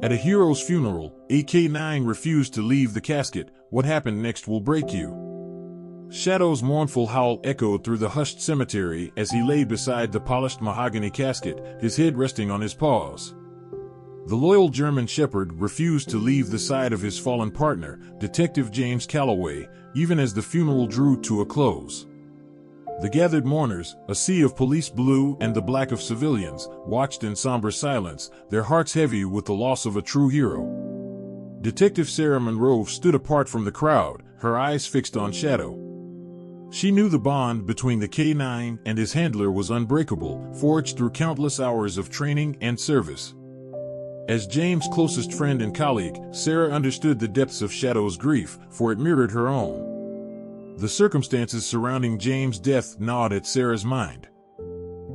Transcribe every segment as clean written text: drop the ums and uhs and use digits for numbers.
At a hero's funeral, AK-9 refused to leave the casket. What happened next will break you. Shadow's mournful howl echoed through the hushed cemetery as he lay beside the polished mahogany casket, his head resting on his paws. The loyal German shepherd refused to leave the side of his fallen partner, Detective James Calloway, even as the funeral drew to a close. The gathered mourners, a sea of police blue and the black of civilians, watched in somber silence, their hearts heavy with the loss of a true hero. Detective Sarah Monroe stood apart from the crowd, her eyes fixed on Shadow. She knew the bond between the K-9 and his handler was unbreakable, forged through countless hours of training and service. As James' closest friend and colleague, Sarah understood the depths of Shadow's grief, for it mirrored her own. The circumstances surrounding James' death gnawed at Sarah's mind.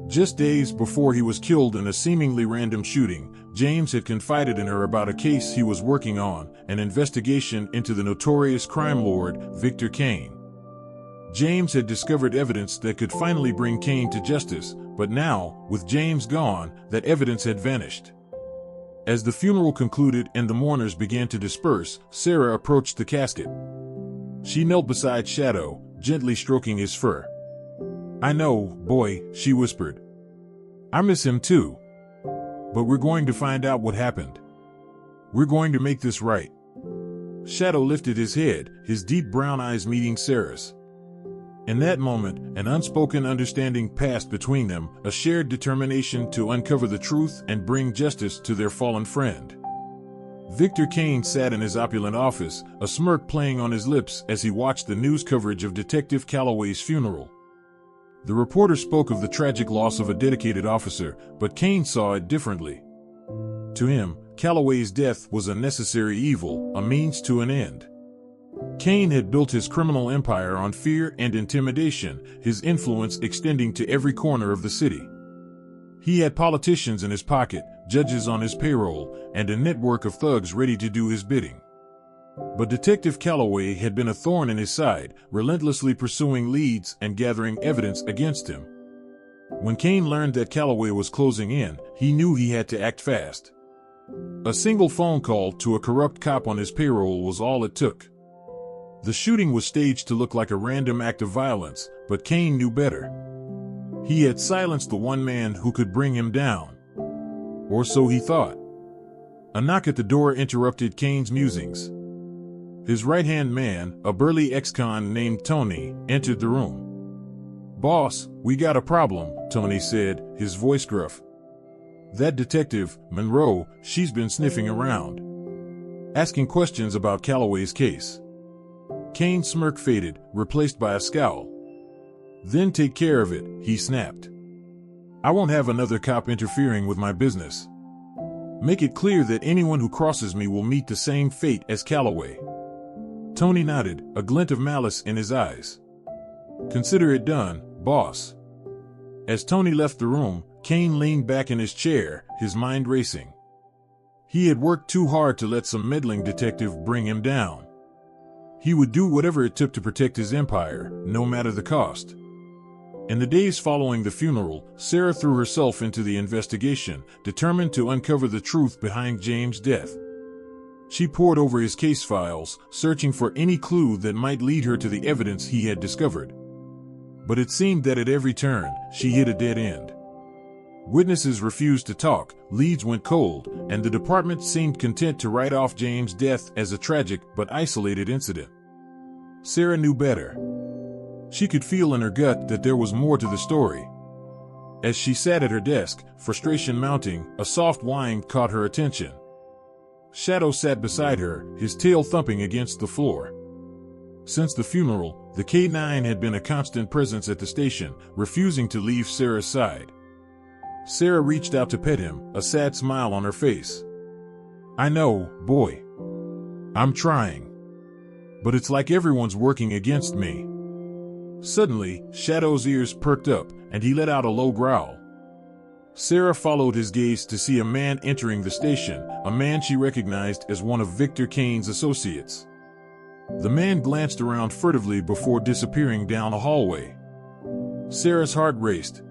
Just days before he was killed in a seemingly random shooting, James had confided in her about a case he was working on, an investigation into the notorious crime lord, Victor Kane. James had discovered evidence that could finally bring Kane to justice, but now, with James gone, that evidence had vanished. As the funeral concluded and the mourners began to disperse, Sarah approached the casket. She knelt beside Shadow, gently stroking his fur. "I know, boy," she whispered. "I miss him too. But we're going to find out what happened. We're going to make this right." Shadow lifted his head, his deep brown eyes meeting Sarah's. In that moment, an unspoken understanding passed between them, a shared determination to uncover the truth and bring justice to their fallen friend. Victor Kane sat in his opulent office, a smirk playing on his lips as he watched the news coverage of Detective Calloway's funeral. The reporter spoke of the tragic loss of a dedicated officer, but Kane saw it differently. To him, Calloway's death was a necessary evil, a means to an end. Kane had built his criminal empire on fear and intimidation, his influence extending to every corner of the city. He had politicians in his pocket, judges on his payroll, and a network of thugs ready to do his bidding. But Detective Calloway had been a thorn in his side, relentlessly pursuing leads and gathering evidence against him. When Kane learned that Calloway was closing in, he knew he had to act fast. A single phone call to a corrupt cop on his payroll was all it took. The shooting was staged to look like a random act of violence, but Kane knew better. He had silenced the one man who could bring him down. Or so he thought. A knock at the door interrupted Kane's musings. His right-hand man, a burly ex-con named Tony, entered the room. "Boss, we got a problem," Tony said, his voice gruff. "That detective, Monroe, she's been sniffing around, asking questions about Calloway's case." Kane's smirk faded, replaced by a scowl. "Then take care of it," he snapped. "I won't have another cop interfering with my business. Make it clear that anyone who crosses me will meet the same fate as Calloway." Tony nodded, a glint of malice in his eyes. "Consider it done, boss." As Tony left the room, Kane leaned back in his chair, his mind racing. He had worked too hard to let some meddling detective bring him down. He would do whatever it took to protect his empire, no matter the cost. In the days following the funeral, Sarah threw herself into the investigation, determined to uncover the truth behind James' death. She pored over his case files, searching for any clue that might lead her to the evidence he had discovered. But it seemed that at every turn, she hit a dead end. Witnesses refused to talk, leads went cold, and the department seemed content to write off James' death as a tragic but isolated incident. Sarah knew better. She could feel in her gut that there was more to the story. As she sat at her desk, frustration mounting, a soft whine caught her attention. Shadow sat beside her, his tail thumping against the floor. Since the funeral, the K-9 had been a constant presence at the station, refusing to leave Sarah's side. Sarah reached out to pet him, a sad smile on her face. "I know, boy. I'm trying. But it's like everyone's working against me." Suddenly, Shadow's ears perked up, and he let out a low growl. Sarah followed his gaze to see a man entering the station, a man she recognized as one of Victor Kane's associates. The man glanced around furtively before disappearing down a hallway. Sarah's heart raced.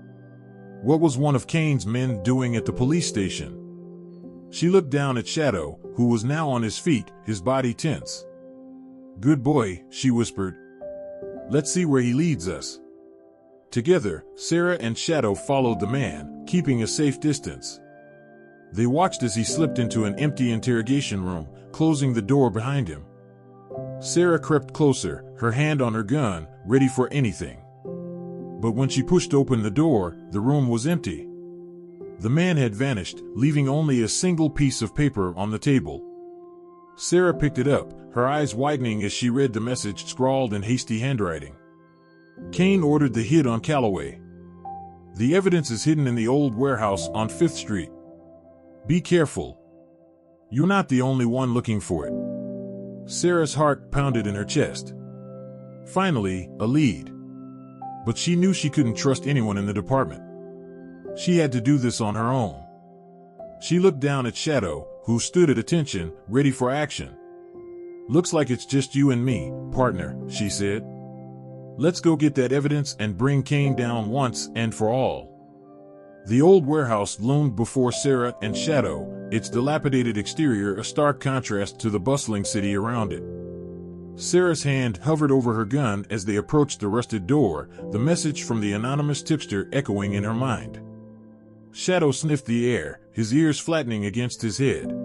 What was one of Kane's men doing at the police station? She looked down at Shadow, who was now on his feet, his body tense. "Good boy," she whispered. "Let's see where he leads us." Together, Sarah and Shadow followed the man, keeping a safe distance. They watched as he slipped into an empty interrogation room, closing the door behind him. Sarah crept closer, her hand on her gun, ready for anything. But when she pushed open the door, the room was empty. The man had vanished, leaving only a single piece of paper on the table. Sarah picked it up, her eyes widening as she read the message scrawled in hasty handwriting. Kane ordered the hit on Calloway. The evidence is hidden in the old warehouse on 5th Street. Be careful. You're not the only one looking for it. Sarah's heart pounded in her chest. Finally, a lead. But she knew she couldn't trust anyone in the department. She had to do this on her own. She looked down at Shadow, who stood at attention, ready for action. "Looks like it's just you and me, partner," she said. "Let's go get that evidence and bring Kane down once and for all." The old warehouse loomed before Sarah and Shadow, its dilapidated exterior a stark contrast to the bustling city around it. Sarah's hand hovered over her gun as they approached the rusted door, the message from the anonymous tipster echoing in her mind. Shadow sniffed the air, his ears flattening against his head.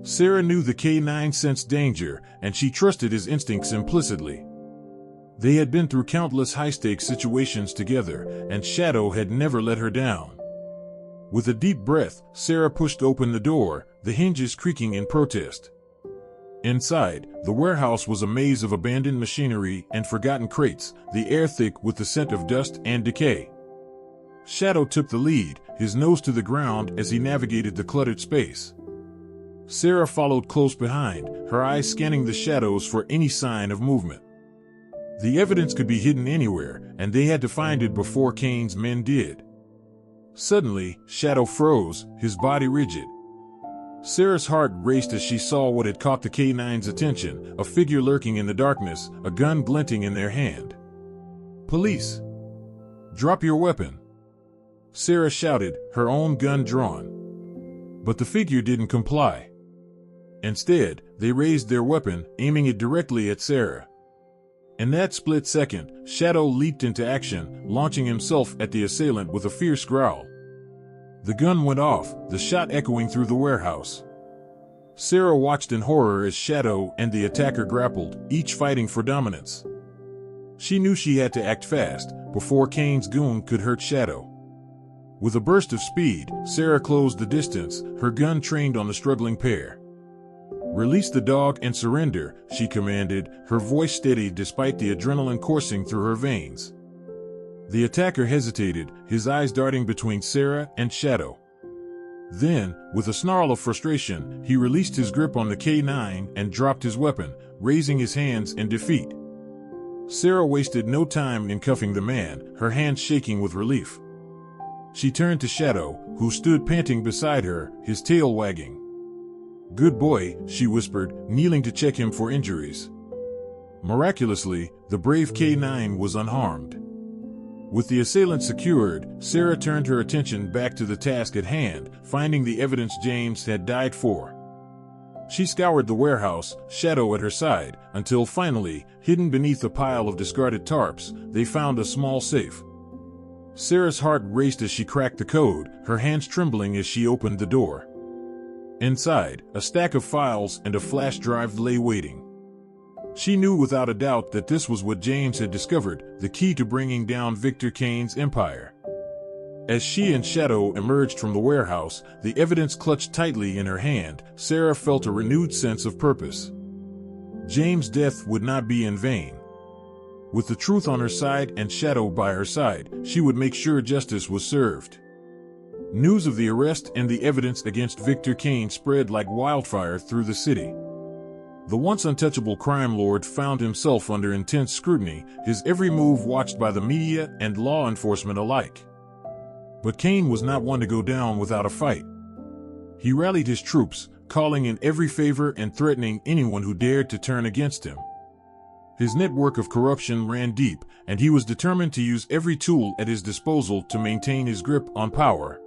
Sarah knew the K9 sensed danger, and she trusted his instincts implicitly. They had been through countless high-stakes situations together, and Shadow had never let her down. With a deep breath, Sarah pushed open the door, the hinges creaking in protest. Inside, the warehouse was a maze of abandoned machinery and forgotten crates, the air thick with the scent of dust and decay. Shadow took the lead, his nose to the ground as he navigated the cluttered space. Sarah followed close behind, her eyes scanning the shadows for any sign of movement. The evidence could be hidden anywhere, and they had to find it before Kane's men did. Suddenly, Shadow froze, his body rigid. Sarah's heart raced as she saw what had caught the K9's attention, a figure lurking in the darkness, a gun glinting in their hand. "Police! Drop your weapon!" Sarah shouted, her own gun drawn. But the figure didn't comply. Instead, they raised their weapon, aiming it directly at Sarah. In that split second, Shadow leaped into action, launching himself at the assailant with a fierce growl. The gun went off, the shot echoing through the warehouse. Sarah watched in horror as Shadow and the attacker grappled, each fighting for dominance. She knew she had to act fast, before Kane's goon could hurt Shadow. With a burst of speed, Sarah closed the distance, her gun trained on the struggling pair. "Release the dog and surrender," she commanded, her voice steady despite the adrenaline coursing through her veins. The attacker hesitated, his eyes darting between Sarah and Shadow. Then, with a snarl of frustration, he released his grip on the K9 and dropped his weapon, raising his hands in defeat. Sarah wasted no time in cuffing the man, her hands shaking with relief. She turned to Shadow, who stood panting beside her, his tail wagging. "Good boy," she whispered, kneeling to check him for injuries. Miraculously, the brave K9 was unharmed. With the assailant secured, Sarah turned her attention back to the task at hand, finding the evidence James had died for. She scoured the warehouse, Shadow at her side, until finally, hidden beneath a pile of discarded tarps, they found a small safe. Sarah's heart raced as she cracked the code, her hands trembling as she opened the door. Inside, a stack of files and a flash drive lay waiting. She knew without a doubt that this was what James had discovered, the key to bringing down Victor Kane's empire. As she and Shadow emerged from the warehouse, the evidence clutched tightly in her hand, Sarah felt a renewed sense of purpose. James' death would not be in vain. With the truth on her side and Shadow by her side, she would make sure justice was served. News of the arrest and the evidence against Victor Kane spread like wildfire through the city. The once untouchable crime lord found himself under intense scrutiny, his every move watched by the media and law enforcement alike. But Kane was not one to go down without a fight. He rallied his troops, calling in every favor and threatening anyone who dared to turn against him. His network of corruption ran deep, and he was determined to use every tool at his disposal to maintain his grip on power.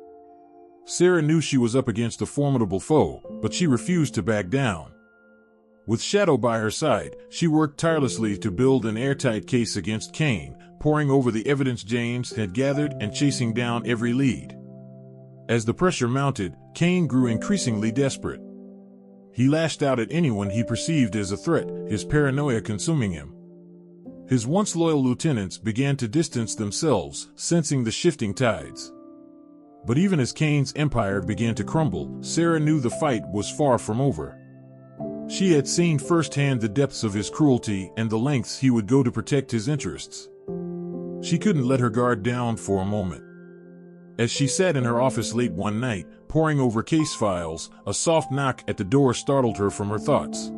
Sarah knew she was up against a formidable foe, but she refused to back down. With Shadow by her side, she worked tirelessly to build an airtight case against Kane, poring over the evidence James had gathered and chasing down every lead. As the pressure mounted, Kane grew increasingly desperate. He lashed out at anyone he perceived as a threat, his paranoia consuming him. His once loyal lieutenants began to distance themselves, sensing the shifting tides. But even as Kane's empire began to crumble, Sarah knew the fight was far from over. She had seen firsthand the depths of his cruelty and the lengths he would go to protect his interests. She couldn't let her guard down for a moment. As she sat in her office late one night, poring over case files, a soft knock at the door startled her from her thoughts.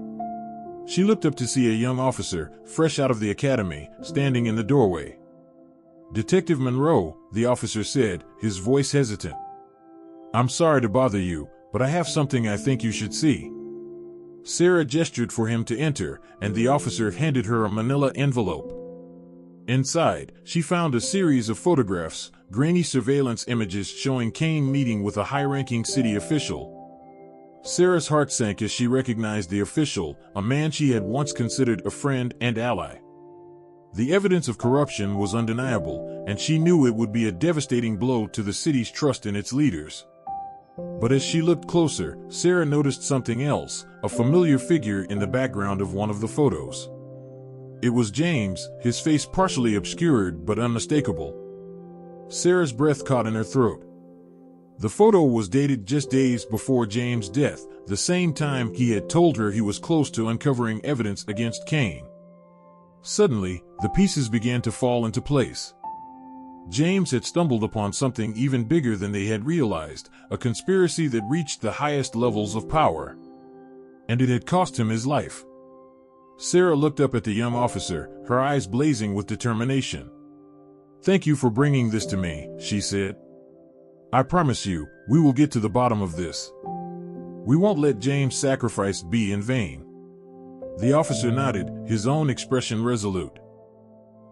She looked up to see a young officer, fresh out of the academy, standing in the doorway. "Detective Monroe," the officer said, his voice hesitant. "I'm sorry to bother you, but I have something I think you should see." Sarah gestured for him to enter, and the officer handed her a manila envelope. Inside, she found a series of photographs, grainy surveillance images showing Kane meeting with a high-ranking city official. Sarah's heart sank as she recognized the official, a man she had once considered a friend and ally. The evidence of corruption was undeniable, and she knew it would be a devastating blow to the city's trust in its leaders. But as she looked closer, Sarah noticed something else, a familiar figure in the background of one of the photos. It was James, his face partially obscured but unmistakable. Sarah's breath caught in her throat. The photo was dated just days before James' death, the same time he had told her he was close to uncovering evidence against Kane. Suddenly, the pieces began to fall into place. James had stumbled upon something even bigger than they had realized, a conspiracy that reached the highest levels of power. And it had cost him his life. Sarah looked up at the young officer, her eyes blazing with determination. "Thank you for bringing this to me," she said. "I promise you, we will get to the bottom of this. We won't let James' sacrifice be in vain." The officer nodded, his own expression resolute.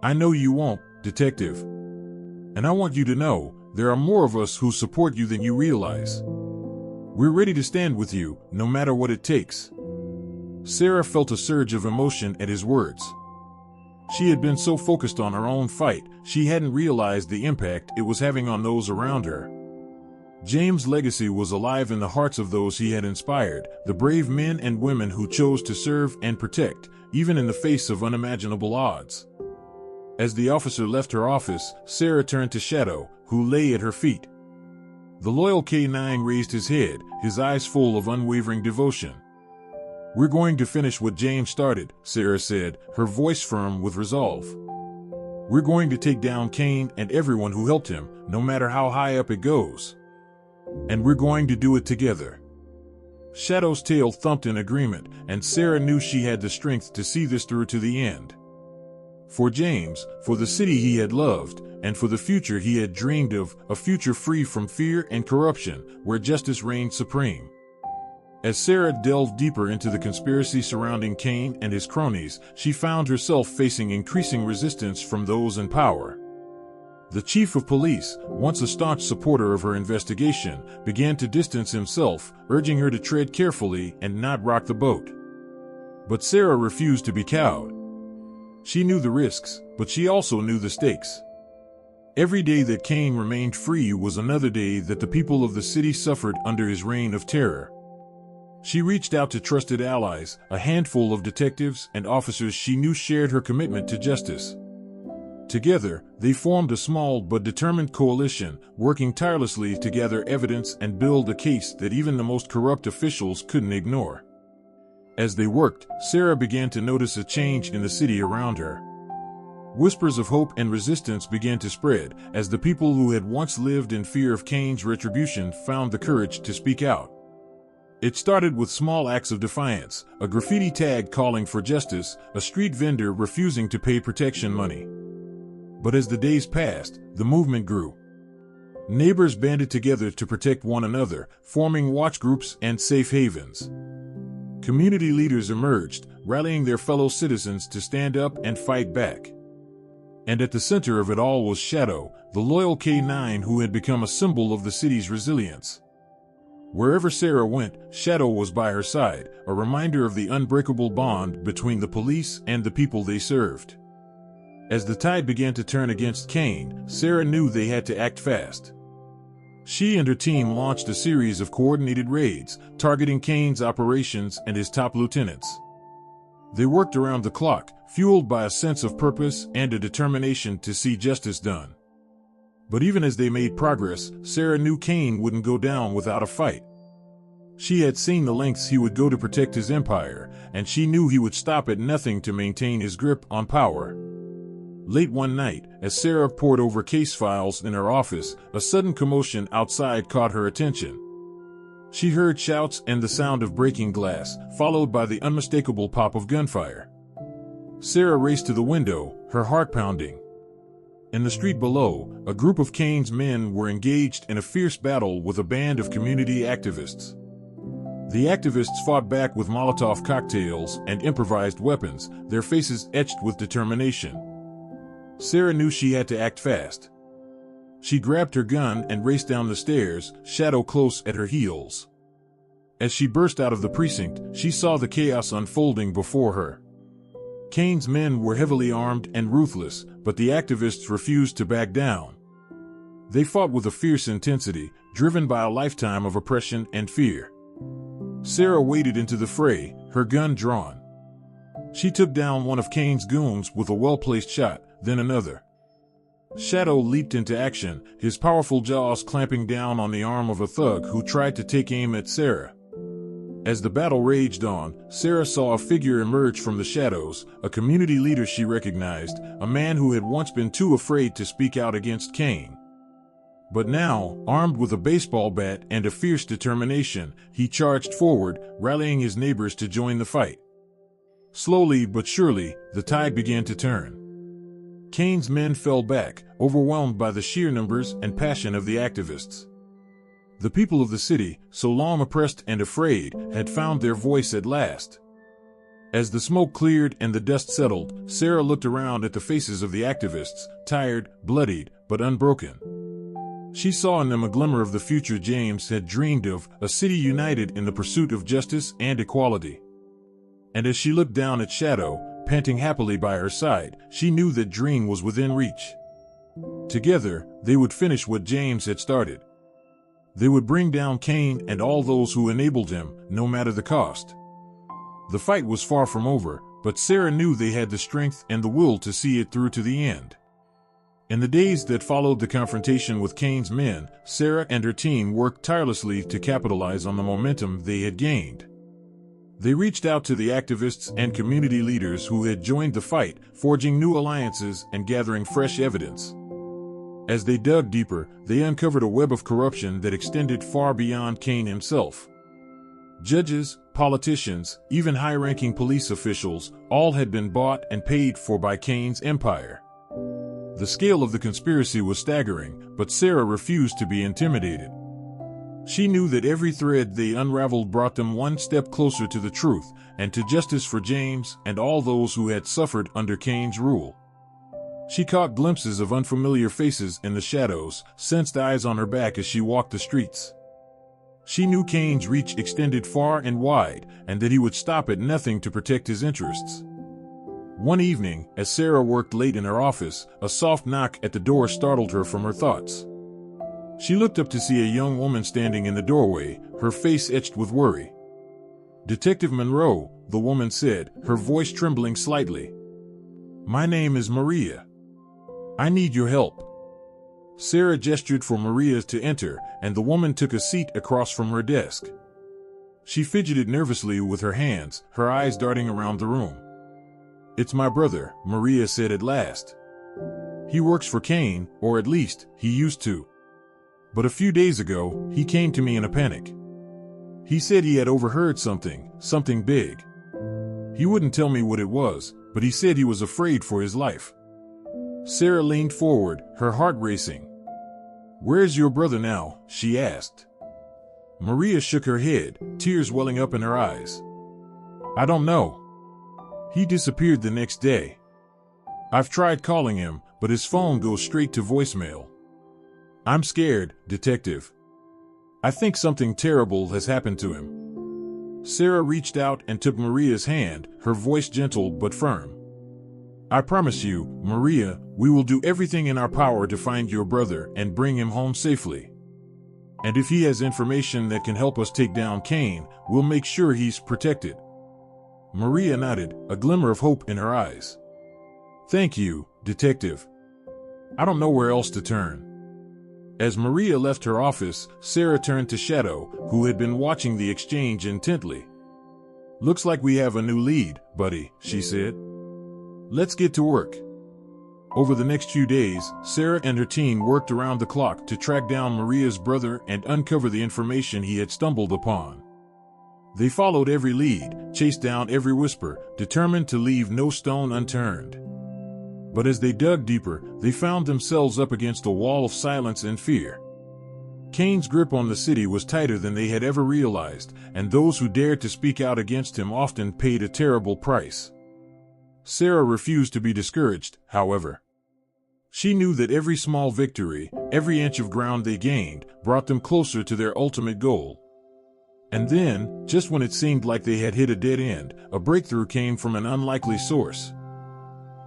"I know you won't, Detective. And I want you to know, there are more of us who support you than you realize. We're ready to stand with you, no matter what it takes." Sarah felt a surge of emotion at his words. She had been so focused on her own fight, she hadn't realized the impact it was having on those around her. James' legacy was alive in the hearts of those he had inspired, the brave men and women who chose to serve and protect, even in the face of unimaginable odds. As the officer left her office, Sarah turned to Shadow, who lay at her feet. The loyal K9 raised his head, his eyes full of unwavering devotion. "We're going to finish what James started," Sarah said, her voice firm with resolve. "We're going to take down Kane and everyone who helped him, no matter how high up it goes. And we're going to do it together." Shadow's tail thumped in agreement, and Sarah knew she had the strength to see this through to the end. For James, for the city he had loved, and for the future he had dreamed of, a future free from fear and corruption, where justice reigned supreme. As Sarah delved deeper into the conspiracy surrounding Kane and his cronies, she found herself facing increasing resistance from those in power. The chief of police, once a staunch supporter of her investigation, began to distance himself, urging her to tread carefully and not rock the boat. But Sarah refused to be cowed. She knew the risks, but she also knew the stakes. Every day that Kane remained free was another day that the people of the city suffered under his reign of terror. She reached out to trusted allies, a handful of detectives and officers she knew shared her commitment to justice. Together, they formed a small but determined coalition, working tirelessly to gather evidence and build a case that even the most corrupt officials couldn't ignore. As they worked, Sarah began to notice a change in the city around her. Whispers of hope and resistance began to spread, as the people who had once lived in fear of Kane's retribution found the courage to speak out. It started with small acts of defiance, a graffiti tag calling for justice, a street vendor refusing to pay protection money. But as the days passed, the movement grew. Neighbors banded together to protect one another, forming watch groups and safe havens. Community leaders emerged, rallying their fellow citizens to stand up and fight back. And at the center of it all was Shadow, the loyal K9 who had become a symbol of the city's resilience. Wherever Sarah went, Shadow was by her side, a reminder of the unbreakable bond between the police and the people they served. As the tide began to turn against Kane, Sarah knew they had to act fast. She and her team launched a series of coordinated raids, targeting Kane's operations and his top lieutenants. They worked around the clock, fueled by a sense of purpose and a determination to see justice done. But even as they made progress, Sarah knew Kane wouldn't go down without a fight. She had seen the lengths he would go to protect his empire, and she knew he would stop at nothing to maintain his grip on power. Late one night, as Sarah pored over case files in her office, a sudden commotion outside caught her attention. She heard shouts and the sound of breaking glass, followed by the unmistakable pop of gunfire. Sarah raced to the window, her heart pounding. In the street below, a group of Kane's men were engaged in a fierce battle with a band of community activists. The activists fought back with Molotov cocktails and improvised weapons, their faces etched with determination. Sarah knew she had to act fast. She grabbed her gun and raced down the stairs, Shadow close at her heels. As she burst out of the precinct, she saw the chaos unfolding before her. Kane's men were heavily armed and ruthless, but the activists refused to back down. They fought with a fierce intensity, driven by a lifetime of oppression and fear. Sarah waded into the fray, her gun drawn. She took down one of Kane's goons with a well-placed shot, then another. Shadow leaped into action, his powerful jaws clamping down on the arm of a thug who tried to take aim at Sarah. As the battle raged on, Sarah saw a figure emerge from the shadows, a community leader she recognized, a man who had once been too afraid to speak out against Kane. But now, armed with a baseball bat and a fierce determination, he charged forward, rallying his neighbors to join the fight. Slowly but surely, the tide began to turn. Kane's men fell back, overwhelmed by the sheer numbers and passion of the activists. The people of the city, so long oppressed and afraid, had found their voice at last. As the smoke cleared and the dust settled, Sarah looked around at the faces of the activists, tired, bloodied, but unbroken. She saw in them a glimmer of the future James had dreamed of, a city united in the pursuit of justice and equality. And as she looked down at Shadow, panting happily by her side, she knew that dream was within reach. Together, they would finish what James had started. They would bring down Kane and all those who enabled him, no matter the cost. The fight was far from over, but Sarah knew they had the strength and the will to see it through to the end. In the days that followed the confrontation with Kane's men, Sarah and her team worked tirelessly to capitalize on the momentum they had gained. They reached out to the activists and community leaders who had joined the fight, forging new alliances and gathering fresh evidence. As they dug deeper, they uncovered a web of corruption that extended far beyond Kane himself. Judges, politicians, even high-ranking police officials, all had been bought and paid for by Kane's empire. The scale of the conspiracy was staggering, but Sarah refused to be intimidated. She knew that every thread they unraveled brought them one step closer to the truth, and to justice for James and all those who had suffered under Kane's rule. She caught glimpses of unfamiliar faces in the shadows, sensed eyes on her back as she walked the streets. She knew Kane's reach extended far and wide, and that he would stop at nothing to protect his interests. One evening, as Sarah worked late in her office, a soft knock at the door startled her from her thoughts. She looked up to see a young woman standing in the doorway, her face etched with worry. "Detective Monroe," the woman said, her voice trembling slightly. "My name is Maria. I need your help." Sarah gestured for Maria to enter, and the woman took a seat across from her desk. She fidgeted nervously with her hands, her eyes darting around the room. "It's my brother," Maria said at last. "He works for Kane, or at least, he used to. But a few days ago, he came to me in a panic. He said he had overheard something big. He wouldn't tell me what it was, but he said he was afraid for his life." Sarah leaned forward, her heart racing. "Where's your brother now?" she asked. Maria shook her head, tears welling up in her eyes. "I don't know. He disappeared the next day. I've tried calling him, but his phone goes straight to voicemail. I'm scared, Detective." I think something terrible has happened to him. Sarah reached out and took Maria's hand, her voice gentle but firm. I promise you, Maria, we will do everything in our power to find your brother and bring him home safely. And if he has information that can help us take down Cain, we'll make sure he's protected. Maria nodded, a glimmer of hope in her eyes. Thank you, Detective. I don't know where else to turn. As Maria left her office, Sarah turned to Shadow, who had been watching the exchange intently. Looks like we have a new lead, buddy, she said. Let's get to work. Over the next few days, Sarah and her team worked around the clock to track down Maria's brother and uncover the information he had stumbled upon. They followed every lead, chased down every whisper, determined to leave no stone unturned. But as they dug deeper, they found themselves up against a wall of silence and fear. Cain's grip on the city was tighter than they had ever realized, and those who dared to speak out against him often paid a terrible price. Sarah refused to be discouraged, however. She knew that every small victory, every inch of ground they gained, brought them closer to their ultimate goal. And then, just when it seemed like they had hit a dead end, a breakthrough came from an unlikely source.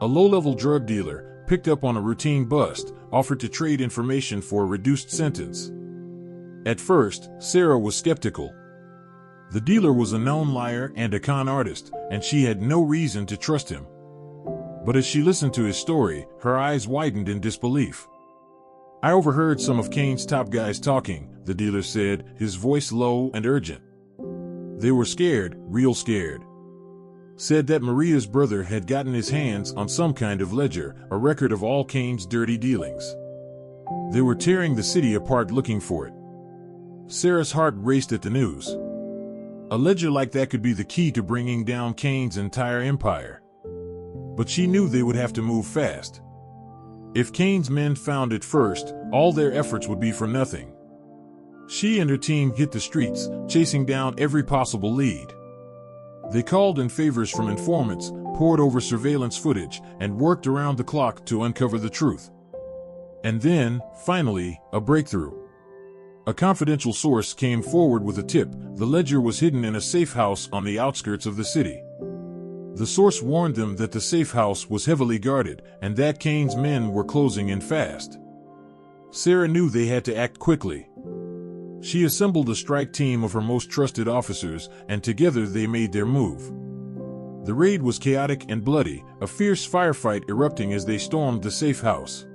A low-level drug dealer, picked up on a routine bust, offered to trade information for a reduced sentence. At first, Sarah was skeptical. The dealer was a known liar and a con artist, and she had no reason to trust him. But as she listened to his story, her eyes widened in disbelief. I overheard some of Cain's top guys talking, the dealer said, his voice low and urgent. They were scared, real scared. Said that Maria's brother had gotten his hands on some kind of ledger, a record of all Cain's dirty dealings. They were tearing the city apart looking for it. Sarah's heart raced at the news. A ledger like that could be the key to bringing down Cain's entire empire. But she knew they would have to move fast. If Cain's men found it first, all their efforts would be for nothing. She and her team hit the streets, chasing down every possible lead. They called in favors from informants, pored over surveillance footage, and worked around the clock to uncover the truth. And then, finally, a breakthrough. A confidential source came forward with a tip: the ledger was hidden in a safe house on the outskirts of the city. The source warned them that the safe house was heavily guarded, and that Cain's men were closing in fast. Sarah knew they had to act quickly. She assembled a strike team of her most trusted officers, and together they made their move. The raid was chaotic and bloody, a fierce firefight erupting as they stormed the safe house.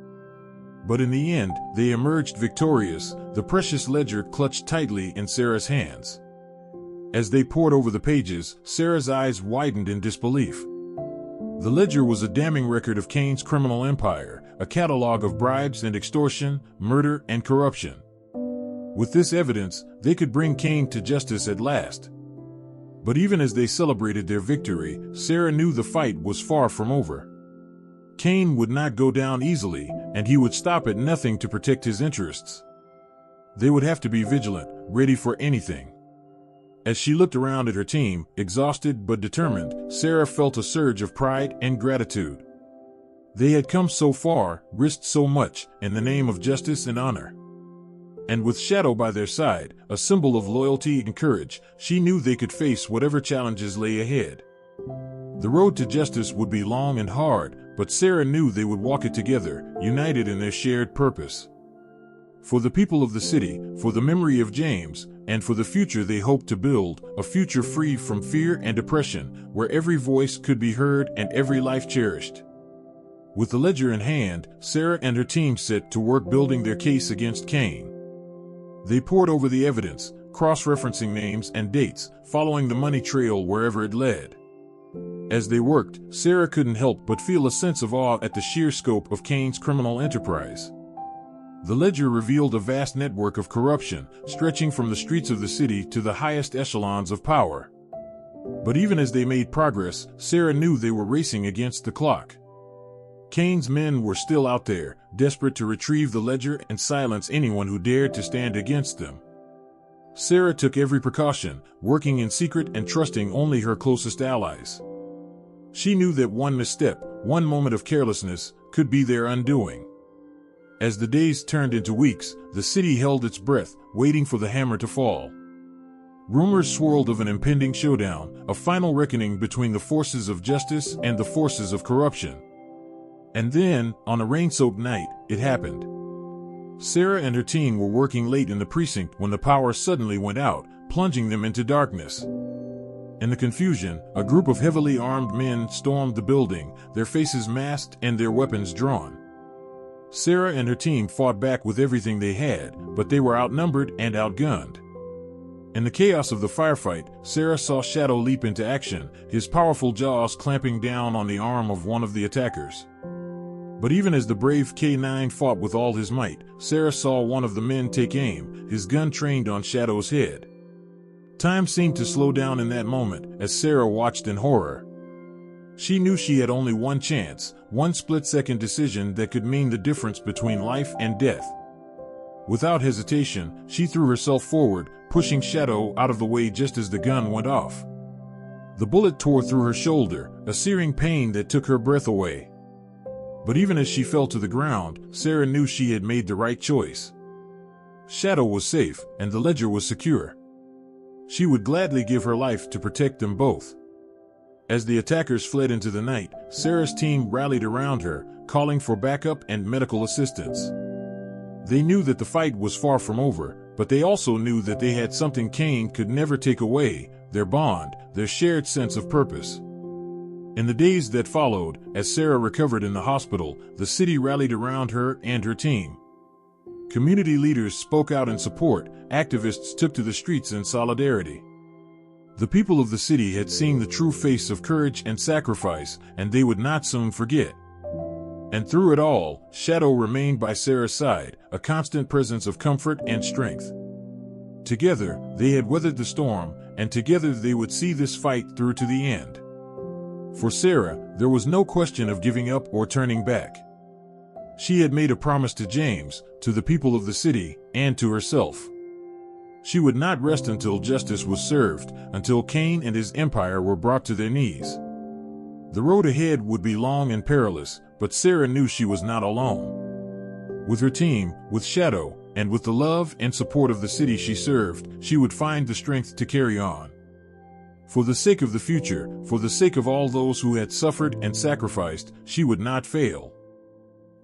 But in the end, they emerged victorious, the precious ledger clutched tightly in Sarah's hands. As they pored over the pages, Sarah's eyes widened in disbelief. The ledger was a damning record of Cain's criminal empire, a catalog of bribes and extortion, murder and corruption. With this evidence, they could bring Cain to justice at last. But even as they celebrated their victory, Sarah knew the fight was far from over. Cain would not go down easily, and he would stop at nothing to protect his interests. They would have to be vigilant, ready for anything. As she looked around at her team, exhausted but determined, Sarah felt a surge of pride and gratitude. They had come so far, risked so much, in the name of justice and honor. And with Shadow by their side, a symbol of loyalty and courage, she knew they could face whatever challenges lay ahead. The road to justice would be long and hard, but Sarah knew they would walk it together, united in their shared purpose. For the people of the city, for the memory of James, and for the future they hoped to build, a future free from fear and oppression, where every voice could be heard and every life cherished. With the ledger in hand, Sarah and her team set to work building their case against Cain. They pored over the evidence, cross-referencing names and dates, following the money trail wherever it led. As they worked, Sarah couldn't help but feel a sense of awe at the sheer scope of Cain's criminal enterprise. The ledger revealed a vast network of corruption, stretching from the streets of the city to the highest echelons of power. But even as they made progress, Sarah knew they were racing against the clock. Cain's men were still out there, desperate to retrieve the ledger and silence anyone who dared to stand against them. Sarah took every precaution, working in secret and trusting only her closest allies. She knew that one misstep, one moment of carelessness, could be their undoing. As the days turned into weeks, the city held its breath, waiting for the hammer to fall. Rumors swirled of an impending showdown, a final reckoning between the forces of justice and the forces of corruption. And then, on a rain-soaked night, it happened. Sarah and her team were working late in the precinct when the power suddenly went out, plunging them into darkness. In the confusion, a group of heavily armed men stormed the building, their faces masked and their weapons drawn. Sarah and her team fought back with everything they had, but they were outnumbered and outgunned. In the chaos of the firefight, Sarah saw Shadow leap into action, his powerful jaws clamping down on the arm of one of the attackers. But even as the brave K9 fought with all his might, Sarah saw one of the men take aim, his gun trained on Shadow's head. Time seemed to slow down in that moment as Sarah watched in horror. She knew she had only one chance, one split-second decision that could mean the difference between life and death. Without hesitation, she threw herself forward, pushing Shadow out of the way just as the gun went off. The bullet tore through her shoulder, a searing pain that took her breath away. But even as she fell to the ground, Sarah knew she had made the right choice. Shadow was safe, and the ledger was secure. She would gladly give her life to protect them both. As the attackers fled into the night, Sarah's team rallied around her, calling for backup and medical assistance. They knew that the fight was far from over, but they also knew that they had something Kane could never take away, their bond, their shared sense of purpose. In the days that followed, as Sarah recovered in the hospital, the city rallied around her and her team. Community leaders spoke out in support, activists took to the streets in solidarity. The people of the city had seen the true face of courage and sacrifice, and they would not soon forget. And through it all, Shadow remained by Sarah's side, a constant presence of comfort and strength. Together, they had weathered the storm, and together they would see this fight through to the end. For Sarah, there was no question of giving up or turning back. She had made a promise to James, to the people of the city, and to herself. She would not rest until justice was served, until Kane and his empire were brought to their knees. The road ahead would be long and perilous, but Sarah knew she was not alone. With her team, with Shadow, and with the love and support of the city she served, she would find the strength to carry on. For the sake of the future, for the sake of all those who had suffered and sacrificed, she would not fail.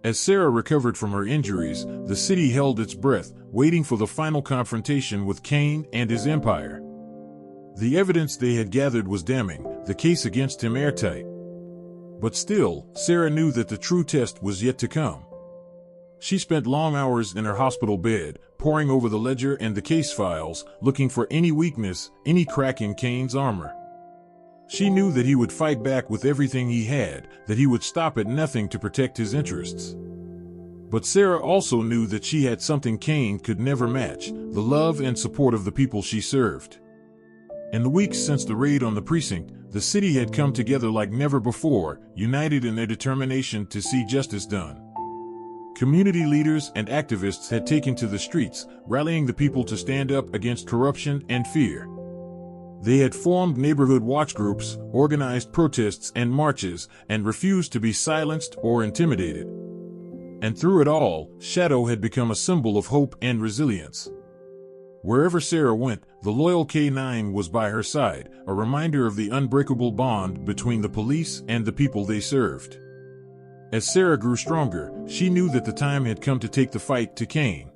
As Sarah recovered from her injuries, the city held its breath, waiting for the final confrontation with Kane and his empire. The evidence they had gathered was damning, the case against him airtight. But still, Sarah knew that the true test was yet to come. She spent long hours in her hospital bed, poring over the ledger and the case files, looking for any weakness, any crack in Kane's armor. She knew that he would fight back with everything he had, that he would stop at nothing to protect his interests. But Sarah also knew that she had something Kane could never match, the love and support of the people she served. In the weeks since the raid on the precinct, the city had come together like never before, united in their determination to see justice done. Community leaders and activists had taken to the streets, rallying the people to stand up against corruption and fear. They had formed neighborhood watch groups, organized protests and marches, and refused to be silenced or intimidated. And through it all, Shadow had become a symbol of hope and resilience. Wherever Sarah went, the loyal K9 was by her side, a reminder of the unbreakable bond between the police and the people they served. As Sarah grew stronger, she knew that the time had come to take the fight to Kane.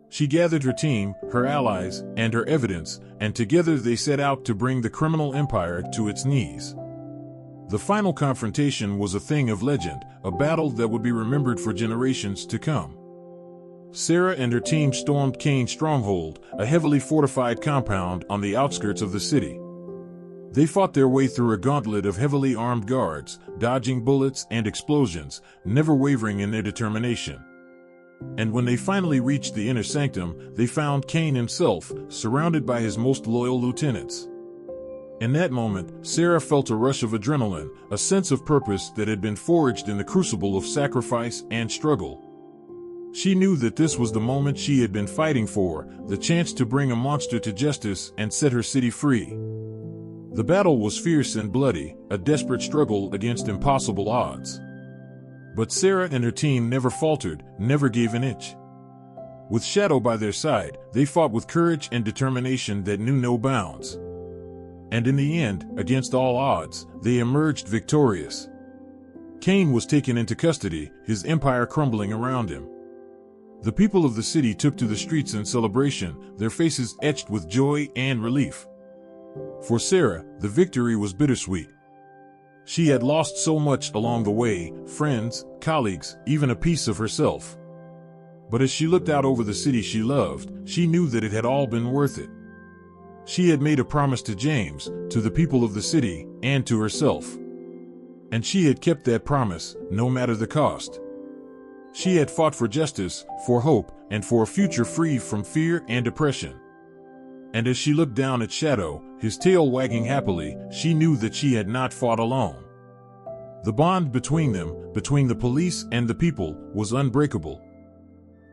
She gathered her team, her allies, and her evidence, and together they set out to bring the criminal empire to its knees. The final confrontation was a thing of legend, a battle that would be remembered for generations to come. Sarah and her team stormed Kane's stronghold, a heavily fortified compound on the outskirts of the city. They fought their way through a gauntlet of heavily armed guards, dodging bullets and explosions, never wavering in their determination. And when they finally reached the inner sanctum, they found Kane himself, surrounded by his most loyal lieutenants. In that moment, Sarah felt a rush of adrenaline, a sense of purpose that had been forged in the crucible of sacrifice and struggle. She knew that this was the moment she had been fighting for, the chance to bring a monster to justice and set her city free. The battle was fierce and bloody, a desperate struggle against impossible odds. But Sarah and her team never faltered, never gave an inch. With Shadow by their side, they fought with courage and determination that knew no bounds. And in the end, against all odds, they emerged victorious. Cain was taken into custody, his empire crumbling around him. The people of the city took to the streets in celebration, their faces etched with joy and relief. For Sarah, the victory was bittersweet. She had lost so much along the way, friends, colleagues, even a piece of herself. But as she looked out over the city she loved, she knew that it had all been worth it. She had made a promise to James, to the people of the city, and to herself. And she had kept that promise, no matter the cost. She had fought for justice, for hope, and for a future free from fear and oppression. And as she looked down at Shadow, his tail wagging happily, she knew that she had not fought alone. The bond between them, between the police and the people, was unbreakable.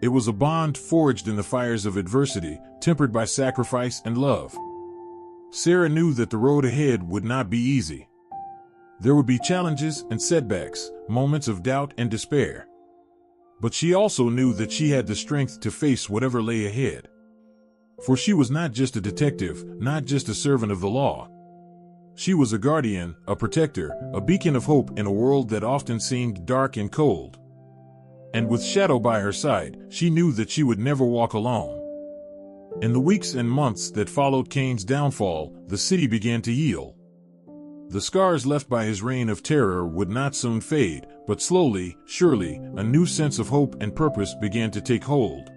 It was a bond forged in the fires of adversity, tempered by sacrifice and love. Sarah knew that the road ahead would not be easy. There would be challenges and setbacks, moments of doubt and despair. But she also knew that she had the strength to face whatever lay ahead. For she was not just a detective, not just a servant of the law. She was a guardian, a protector, a beacon of hope in a world that often seemed dark and cold. And with Shadow by her side, she knew that she would never walk alone. In the weeks and months that followed Cain's downfall, the city began to heal. The scars left by his reign of terror would not soon fade, but slowly, surely, a new sense of hope and purpose began to take hold.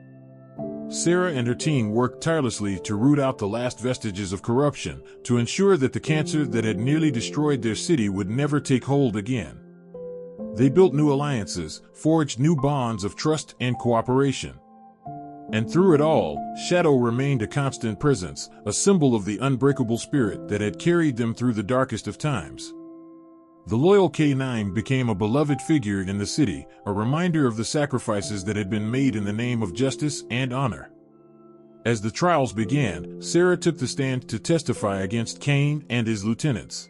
Sarah and her team worked tirelessly to root out the last vestiges of corruption, to ensure that the cancer that had nearly destroyed their city would never take hold again. They built new alliances, forged new bonds of trust and cooperation. And through it all, Shadow remained a constant presence, a symbol of the unbreakable spirit that had carried them through the darkest of times. The loyal K9 became a beloved figure in the city, a reminder of the sacrifices that had been made in the name of justice and honor. As the trials began, Sarah took the stand to testify against Cain and his lieutenants.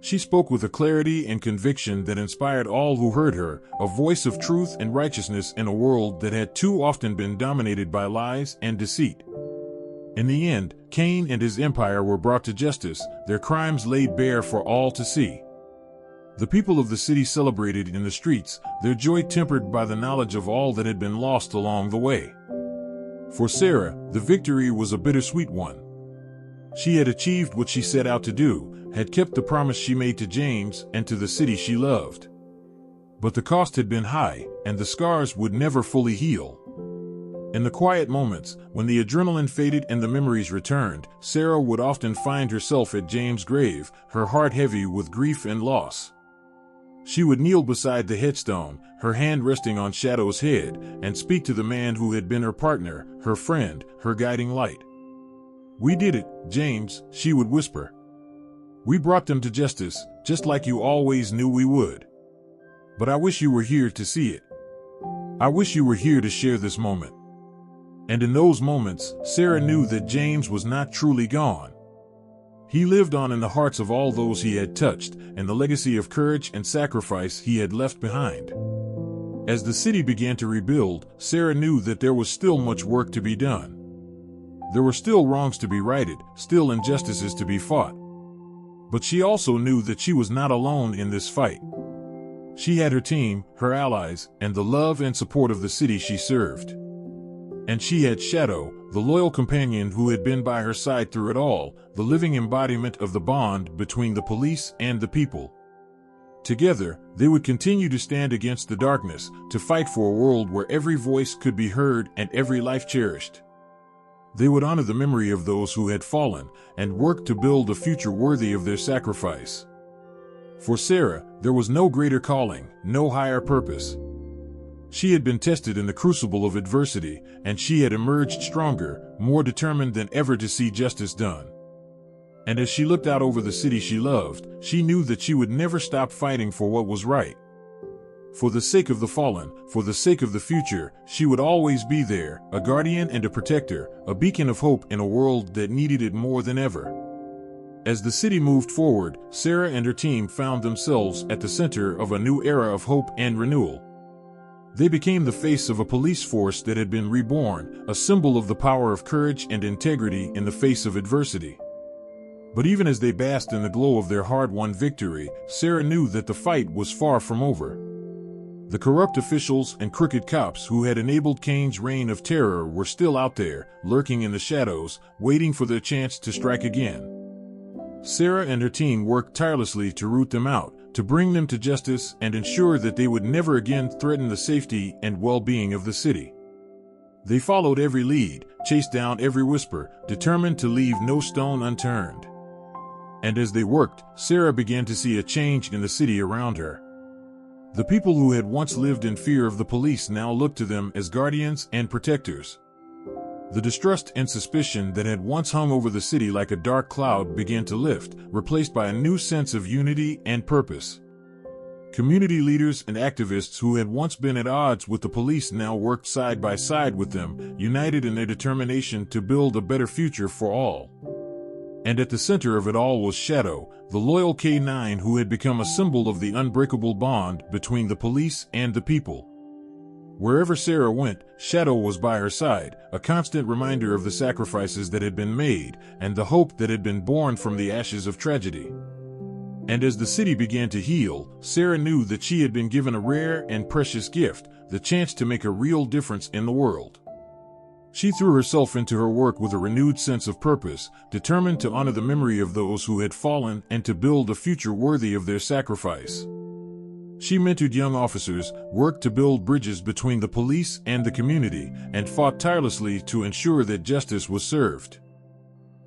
She spoke with a clarity and conviction that inspired all who heard her, a voice of truth and righteousness in a world that had too often been dominated by lies and deceit. In the end, Cain and his empire were brought to justice, their crimes laid bare for all to see. The people of the city celebrated in the streets, their joy tempered by the knowledge of all that had been lost along the way. For Sarah, the victory was a bittersweet one. She had achieved what she set out to do, had kept the promise she made to James and to the city she loved. But the cost had been high, and the scars would never fully heal. In the quiet moments, when the adrenaline faded and the memories returned, Sarah would often find herself at James' grave, her heart heavy with grief and loss. She would kneel beside the headstone, her hand resting on Shadow's head, and speak to the man who had been her partner, her friend, her guiding light. "We did it, James," she would whisper. "We brought them to justice, just like you always knew we would. But I wish you were here to see it. I wish you were here to share this moment." And in those moments, Sarah knew that James was not truly gone. He lived on in the hearts of all those he had touched, and the legacy of courage and sacrifice he had left behind. As the city began to rebuild, Sarah knew that there was still much work to be done. There were still wrongs to be righted, still injustices to be fought. But she also knew that she was not alone in this fight. She had her team, her allies, and the love and support of the city she served. And she had Shadow, the loyal companion who had been by her side through it all, the living embodiment of the bond between the police and the people. Together, they would continue to stand against the darkness, to fight for a world where every voice could be heard and every life cherished. They would honor the memory of those who had fallen, and work to build a future worthy of their sacrifice. For Sarah, there was no greater calling, no higher purpose. She had been tested in the crucible of adversity, and she had emerged stronger, more determined than ever to see justice done. And as she looked out over the city she loved, she knew that she would never stop fighting for what was right. For the sake of the fallen, for the sake of the future, she would always be there, a guardian and a protector, a beacon of hope in a world that needed it more than ever. As the city moved forward, Sarah and her team found themselves at the center of a new era of hope and renewal. They became the face of a police force that had been reborn, a symbol of the power of courage and integrity in the face of adversity. But even as they basked in the glow of their hard-won victory, Sarah knew that the fight was far from over. The corrupt officials and crooked cops who had enabled Kane's reign of terror were still out there, lurking in the shadows, waiting for their chance to strike again. Sarah and her team worked tirelessly to root them out, to bring them to justice and ensure that they would never again threaten the safety and well-being of the city. They followed every lead, chased down every whisper, determined to leave no stone unturned. And as they worked, Sarah began to see a change in the city around her. The people who had once lived in fear of the police now looked to them as guardians and protectors. The distrust and suspicion that had once hung over the city like a dark cloud began to lift, replaced by a new sense of unity and purpose. Community leaders and activists who had once been at odds with the police now worked side by side with them, united in their determination to build a better future for all. And at the center of it all was Shadow, the loyal K9 who had become a symbol of the unbreakable bond between the police and the people. Wherever Sarah went, Shadow was by her side, a constant reminder of the sacrifices that had been made and the hope that had been born from the ashes of tragedy. And as the city began to heal, Sarah knew that she had been given a rare and precious gift, the chance to make a real difference in the world. She threw herself into her work with a renewed sense of purpose, determined to honor the memory of those who had fallen and to build a future worthy of their sacrifice. She mentored young officers, worked to build bridges between the police and the community, and fought tirelessly to ensure that justice was served.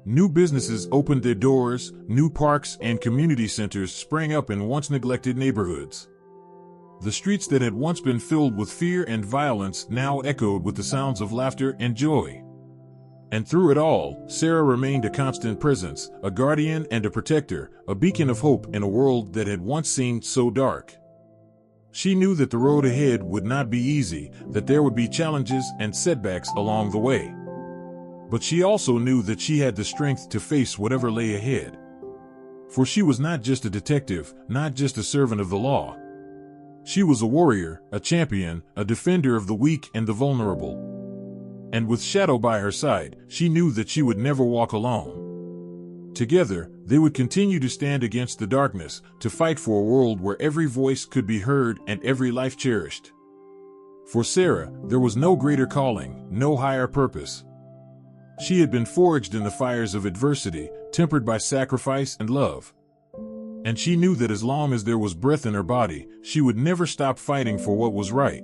New businesses opened their doors, new parks and community centers sprang up in once neglected neighborhoods. The streets that had once been filled with fear and violence now echoed with the sounds of laughter and joy. And through it all, Sarah remained a constant presence, a guardian and a protector, a beacon of hope in a world that had once seemed so dark. She knew that the road ahead would not be easy, that there would be challenges and setbacks along the way. But she also knew that she had the strength to face whatever lay ahead. For she was not just a detective, not just a servant of the law. She was a warrior, a champion, a defender of the weak and the vulnerable. And with Shadow by her side, she knew that she would never walk alone. Together, they would continue to stand against the darkness, to fight for a world where every voice could be heard and every life cherished. For Sarah, there was no greater calling, no higher purpose. She had been forged in the fires of adversity, tempered by sacrifice and love. And she knew that as long as there was breath in her body, she would never stop fighting for what was right.